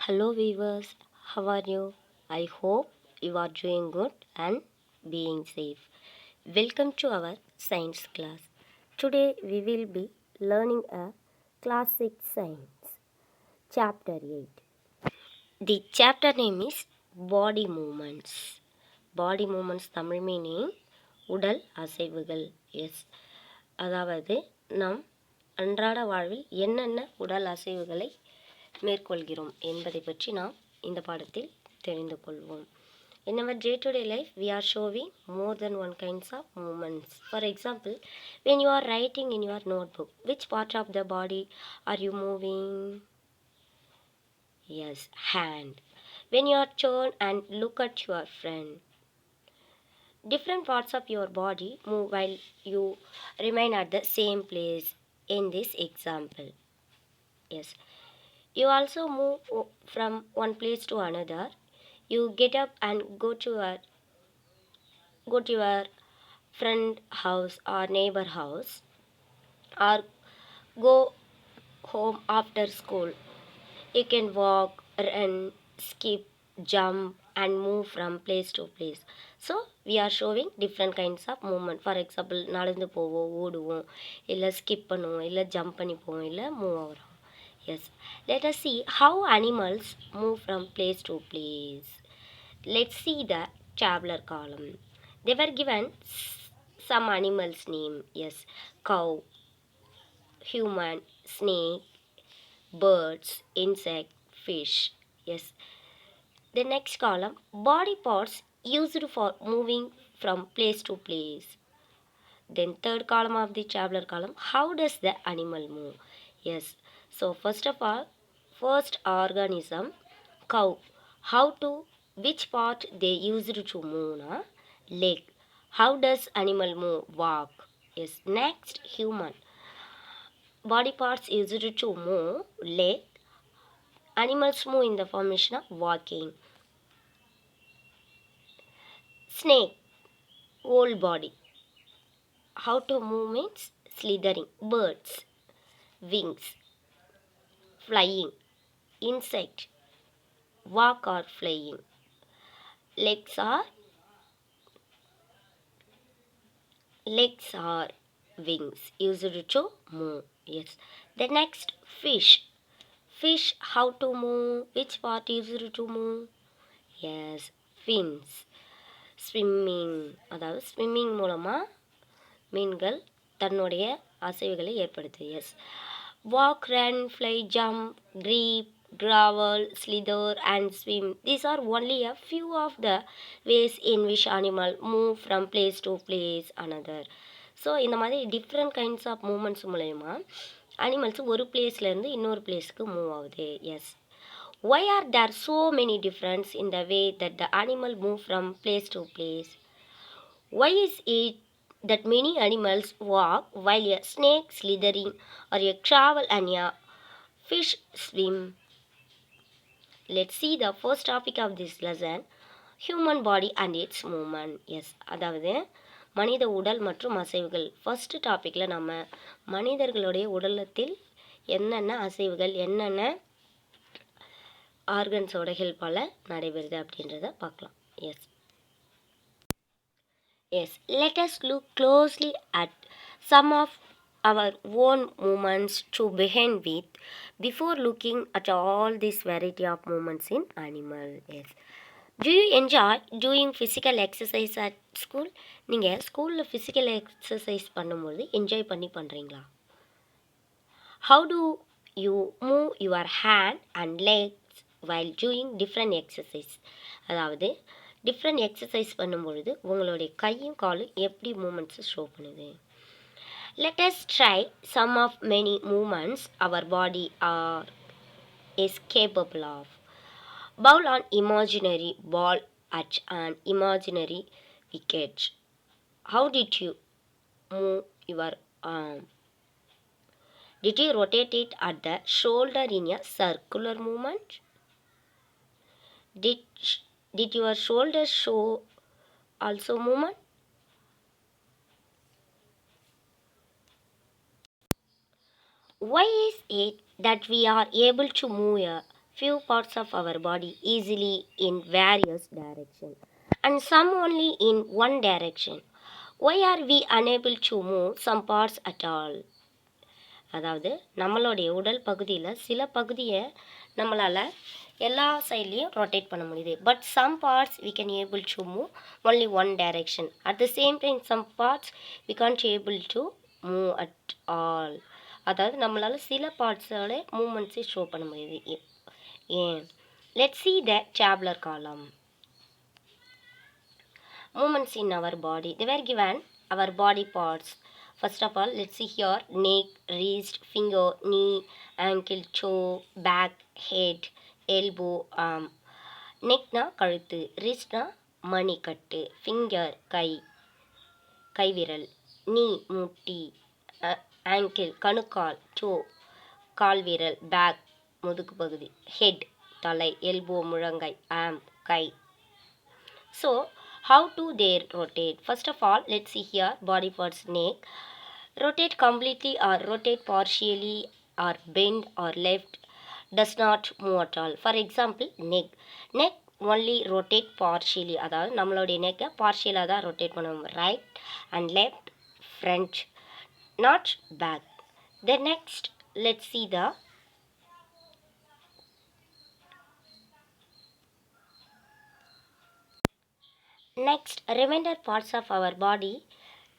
Hello viewers, how are you? I hope you are doing good and being safe. Welcome to our science class. Today we will be learning a classic science, chapter 8. The chapter name is Body Movements. Body Movements Tamil meaning உடல் அசைவுகள். S, அதாவது நாம் அன்றாட வாழ்வில் என்னென்ன உடல் அசைவுகளை மேற்கொள்கிறோம் என்பதை பற்றி நாம் இந்த பாடத்தில் தெரிந்து கொள்வோம். In our day-to-day life, we are showing more than one kinds of movements. For example, when you are writing in your notebook, which part of the body are you moving? Yes, hand. When you are turn and look at your friend, different parts of your body move while you remain at the same place in this example. Yes, you also move from one place to another. You get up and go to your friend house or neighbor house, or go home after school. You can walk, run, skip, jump and move from place to place. So we are showing different kinds of movement. For example, நடந்து போவோம், ஓடுவோம், இல்லை skip பண்ணுவோம், இல்லை jump பண்ணி போவோம், இல்லை move ஆகிறோம். Yes, let us see how animals move from place to place. Let's see the tabular column. They were given some animals name. Yes, cow, human, snake, birds, insect, fish. Yes, the next column, body parts used for moving from place to place. Then third column of the tabular column, how does the animal move? Yes, so first of all, first organism, cow. How to, which part they used to move? Na? Leg. How does animal move? Walk. Yes, next human. Body parts used to move, leg. Animals move in the formation of walking. Snake, whole body. How to move means slithering. Birds, wings. Flying. Insect, walk or flying. Legs are wings used to move. Yes. The next, fish. Fish, how to move? Which part used to move? Yes, fins. Swimming. அதாவது swimming மூலமாக மீன்கள் தன்னுடைய அசைவுகளை ஏற்படுத்து. Yes, walk, run, fly, jump, grip, grovel, slither and swim. These are only a few of the ways in which animal move from place to place another. So இந்த மாதிரி different kinds of movements மூலயமா animals ஒரு பிளேஸ்லேருந்து இன்னொரு பிளேஸ்க்கு move ஆகுது. Yes, why are there so many difference in the way that the animal move from place to place? Why is it that many animals walk while a snake slithering or a travel and a fish swim? Let's see the first topic of this lesson, human body and its movement. Yes, அதாவது மனித உடல் மற்றும் அசைவுகள். First டாப்பிக்கில் நம்ம மனிதர்களுடைய உடலத்தில் என்னென்ன அசைவுகள், என்னென்ன ஆர்கன்ஸோட ஹெல்ப்பால் நடைபெறுது அப்படின்றத பார்க்கலாம். Yes, Yes, let us look closely at some of our own movements to begin with before looking at all this variety of movements in animal. Yes. Do you enjoy doing physical exercise at school? நீங்கள் ஸ்கூலில் physical exercise பண்ணும்போது enjoy பண்ணி பண்ணுறீங்களா? How do you move your hand and legs while doing different exercise? அதாவது different exercise பண்ணும்பொழுது உங்களுடைய கையும் காலும் எப்படி மூமெண்ட்ஸை ஷோ பண்ணுது? Let us try some of many movements our body is capable of. Bowl an imaginary ball at an imaginary wicket. How did you move your arm? Did you rotate it at the shoulder in a circular movement? Did your shoulders show also movement? Why is it that we are able to move a few parts of our body easily in various directions and some only in one direction. Why are we unable to move some parts at all? அதாவது நம்மளுடைய உடல் பகுதியில் சில பகுதியை நம்மளால் எல்லா சைட்லேயும் ரொட்டேட் பண்ண முடியுது. But some parts we can able to move only one direction. At the same time some parts we can't able to move at all. அதாவது நம்மளால் சில பார்ட்ஸோட மூமெண்ட்ஸை ஷோ பண்ண முடியுது. ஏன்? Let's see the tabular column. Movements in our body. They were given our body parts. First of all, let's see here: neck, wrist, finger, knee, ankle, toe, back, head, elbow, arm. Neck na கழுத்து, wrist na மணிக்கட்டு, finger கைவிரல், knee முட்டி, ankle கணுக்கால், toe கால்விரல், back முதுகு பகுதி, head தலை, elbow முழங்கை, arm guy. So how do they rotate? First of all, let's see here body parts. Neck, rotate completely or rotate partially or bend or left, does not move at all. For example, neck only rotate partially, அதாவது நம்மளுடைய நெக்கை பார்ஷியலாக தான் ரொட்டேட் பண்ணுவோம். Right and left, front, not back. Then next, let's see the next remainder parts of our body.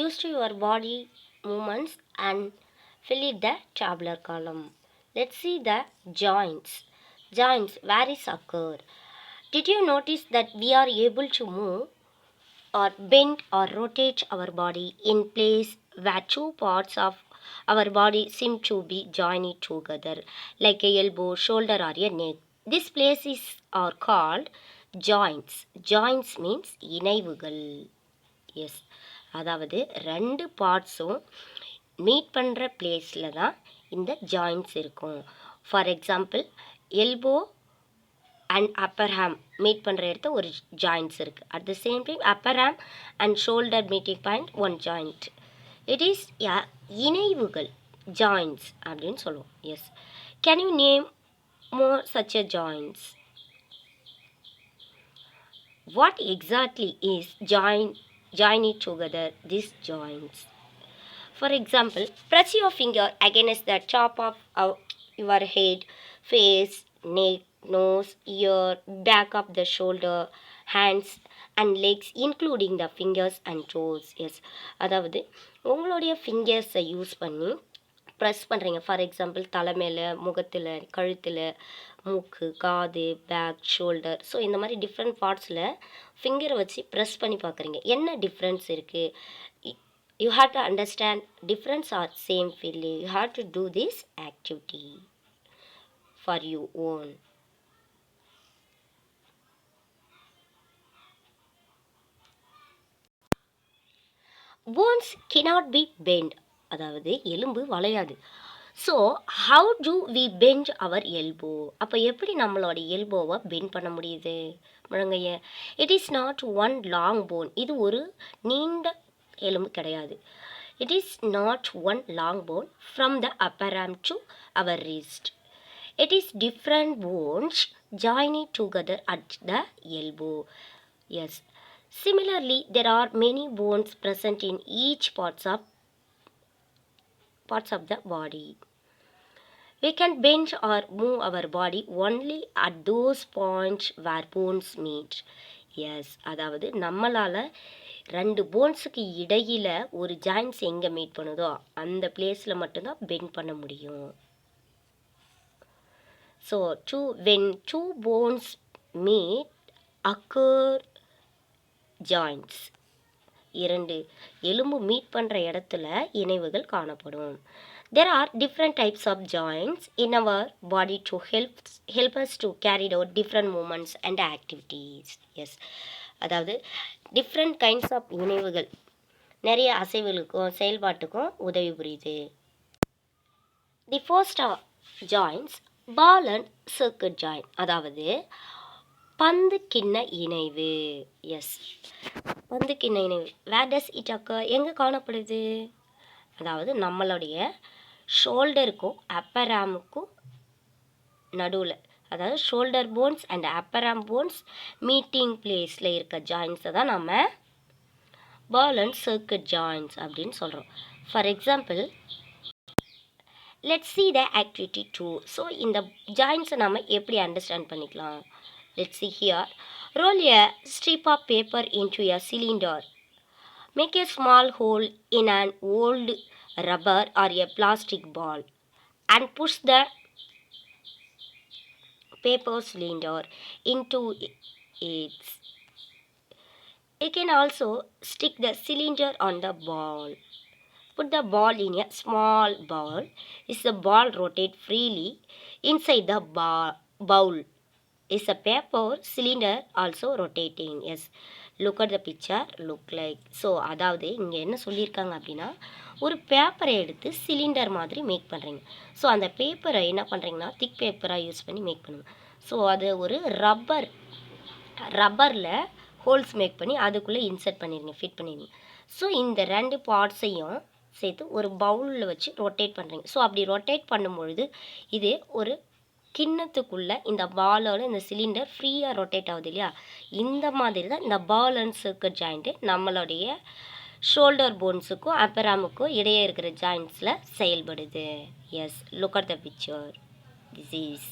Use to your body movements and fill it the tabular column. Let's see the joints. Joints, where is occur? Did you notice that we are able to move or bend or rotate our body in place where two parts of our body seem to be joined together, like a elbow, shoulder or a neck? These places are called joints. Joints means இணைவுகள். Yes, அதாவது ரெண்டு பார்ட்ஸும் meet பண்ணுற பிளேஸில் தான் இந்த joints இருக்கும். For example, elbow and upper arm meet பண்ணுற இடத்த ஒரு ஜாயின்ட்ஸ் இருக்குது. At the same time upper arm and shoulder meeting point one joint. It is இணைவுகள், ஜாயின்ட்ஸ் அப்படின்னு சொல்லுவோம். Yes, can you name more such a joints? What exactly is joining together these joints? For example, press your finger against the top of your head, face, neck, nose, ear, back of the shoulder, hands and legs including the fingers and toes. Yes, அதாவது உங்களுடைய ஃபிங்கர்ஸை use பண்ணி press பண்ணுறீங்க. For example, தலை மேலே, முகத்தில், கழுத்தில், மூக்கு, காது, பேக், ஷோல்டர். ஸோ இந்த மாதிரி டிஃப்ரெண்ட் பார்ட்ஸில் ஃபிங்கரை வச்சு ப்ரெஸ் பண்ணி பார்க்குறீங்க. என்ன டிஃப்ரென்ஸ் இருக்குது? You have to understand difference or same feeling. You have to do this activity for you own. Bones cannot be bent, அதாவது எலும்பு வளையாது. So how do we bend our elbow? அப்போ எப்படி நம்மளோட எல்போவை பெண்ட் பண்ண முடியுது? முழங்கைய. It is not one long bone. இது ஒரு நீண்ட எலும்பு கிடையாது. It is not one long bone from the upper arm to our wrist. It is different bones joining together at the elbow. Yes, similarly there are many bones present in each parts of the body. We can bend or move our body only at those points where bones meet. Yes, அதாவது நம்மளால் ரெண்டு போன்ஸுக்கு இடையில் ஒரு joints எங்கே meet பண்ணுதோ அந்த பிளேஸில் மட்டும்தான் பெண்ட் பண்ண முடியும். So when two bones meet occur joints. இரண்டு எலும்பு மீட் பண்ணுற இடத்துல இணைவுகள் காணப்படும். There are different types of joints in our body to help us to carry out different movements and activities. Yes, அதாவது different kinds of இணைவுகள் நிறைய அசைவுகளுக்கும் செயல்பாட்டுக்கும் உதவி புரியுது. The first joints, ball and circuit joint, அதாவது பந்து கிண்ண இணைவு. எஸ், பந்து கிண்ண இணைவு. Where does it occur? எங்கே காணப்படுது? அதாவது நம்மளுடைய ஷோல்டருக்கும் அப்பர் ஆர்முக்கும் நடுவில், அதாவது shoulder bones and upper arm bones meeting பிளேஸில் இருக்க ஜாயின்ஸை தான் நம்ம பால் அண்ட் சர்க்கிட் ஜாயின்ஸ் அப்படின்னு சொல்கிறோம். For example let's see the activity 2. So இந்த ஜாயின்ஸை நம்ம எப்படி அண்டர்ஸ்டாண்ட் பண்ணிக்கலாம்? let's see here. Roll a strip of paper into a cylinder. Make a small hole in an old rubber or a plastic ball and push the paper cylinder into it. You can also stick the cylinder on the ball. Put the ball in a small bowl. Is the ball rotate freely inside the bowl? Is the paper cylinder also rotating? Yes. Look at the picture. Look like. So அதாவது இங்கே என்ன சொல்லியிருக்காங்க அப்படின்னா, ஒரு பேப்பரை எடுத்து cylinder மாதிரி make பண்ணுறீங்க. ஸோ அந்த பேப்பரை என்ன பண்ணுறீங்கன்னா திக் பேப்பராக யூஸ் பண்ணி மேக் பண்ணுங்க. ஸோ அது ஒரு ரப்பரில் ஹோல்ஸ் மேக் பண்ணி அதுக்குள்ளே இன்சர்ட் பண்ணிடுங்க, ஃபிட் பண்ணிடுங்க. ஸோ இந்த ரெண்டு பார்ட்ஸையும் சேர்த்து ஒரு பவுலில் வச்சு ரொட்டேட் பண்ணுறீங்க. ஸோ அப்படி ரொட்டேட் பண்ணும்பொழுது இது ஒரு கிண்ணத்துக்குள்ளே இந்த பாலோட இந்த சிலிண்டர் ஃப்ரீயாக ரொட்டேட் ஆகுது இல்லையா? இந்த மாதிரி தான் இந்த பால் அண்ட் சர்க்கிட் ஜாயிண்ட்டு நம்மளுடைய ஷோல்டர் போன்ஸுக்கும் அப்பர் ஆர்முக்கும் இடையே இருக்கிற ஜாயிண்ட்ஸில் செயல்படுது. Yes, look at the picture. This is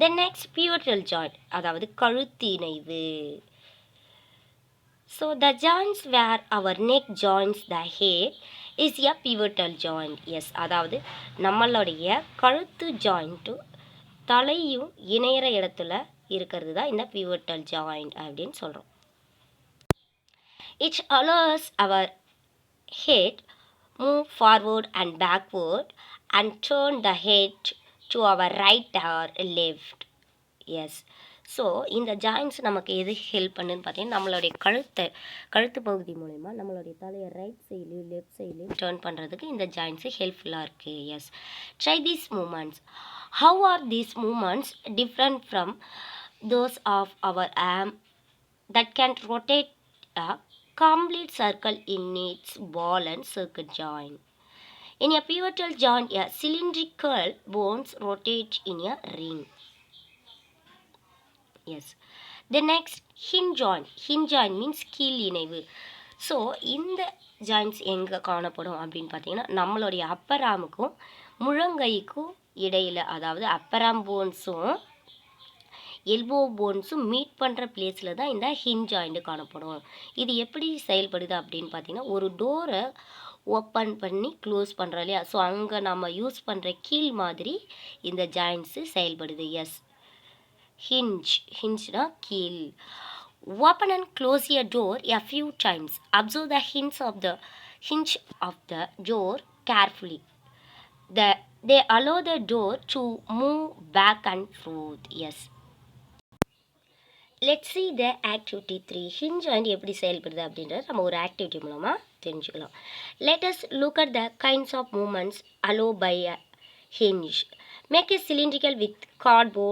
the next pivotal joint, அதாவது கழுத்திணைவு. So the joints where our neck joins the head is a pivotal joint. Yes, அதாவது நம்மளுடைய கழுத்து ஜாயிண்ட்டு தலையும் இணையிற இடத்துல இருக்கிறது தான் இந்த pivotal joint அப்படின்னு சொல்கிறோம். It allows our head move forward and backward and turn the head to our right or left. Yes. So இந்த ஜாயின்ஸ் நமக்கு எது ஹெல்ப் பண்ணுன்னு பார்த்தீங்கன்னா, நம்மளுடைய கழுத்து பகுதி மூலயமா நம்மளுடைய தலையை ரைட் சைட்லேயும் லெஃப்ட் சைட்லேயும் டேர்ன் பண்ணுறதுக்கு இந்த ஜாயின்ஸு ஹெல்ப்ஃபுல்லாக இருக்குது. Yes, try these movements. How are these movements different from those of our arm that can rotate a complete circle in its ball and circuit joint? In a pivotal joint, a cylindrical bones rotate in a ring. Yes. The next, hinge joint. Hinge joint means கீழ் இணைவு. So இந்த joints எங்கே காணப்படும் அப்படின்னு பார்த்தீங்கன்னா, நம்மளுடைய அப்பர் ஆர்முக்கும் முழங்கைக்கும் இடையில், அதாவது அப்பர் ஆர்ம் போன்ஸும் எல்போ போன்ஸும் மீட் பண்ணுற பிளேஸில் தான் இந்த ஹிஞ்ச் ஜாயிண்ட்டு காணப்படும். இது எப்படி செயல்படுது அப்படின்னு பார்த்தீங்கன்னா, ஒரு டோரை ஓப்பன் பண்ணி க்ளோஸ் பண்ணுறோம் இல்லையா? ஸோ அங்கே நம்ம யூஸ் பண்ணுற கீழ் மாதிரி இந்த ஜாயின்ட்ஸு செயல்படுது. Yes, hinge keel. Open and close a door a few times. Observe the hinge of the door carefully. They allow the door to move back and forth. Yes. Let's see the activity 3. Hinge joint எப்படி செயல்படுது அப்படின்றத நம்ம ஒரு activity மூலமாக தெரிஞ்சுக்கலாம். Let us look at the kinds of movements allowed by a hinge. Make a cylindrical with cardboard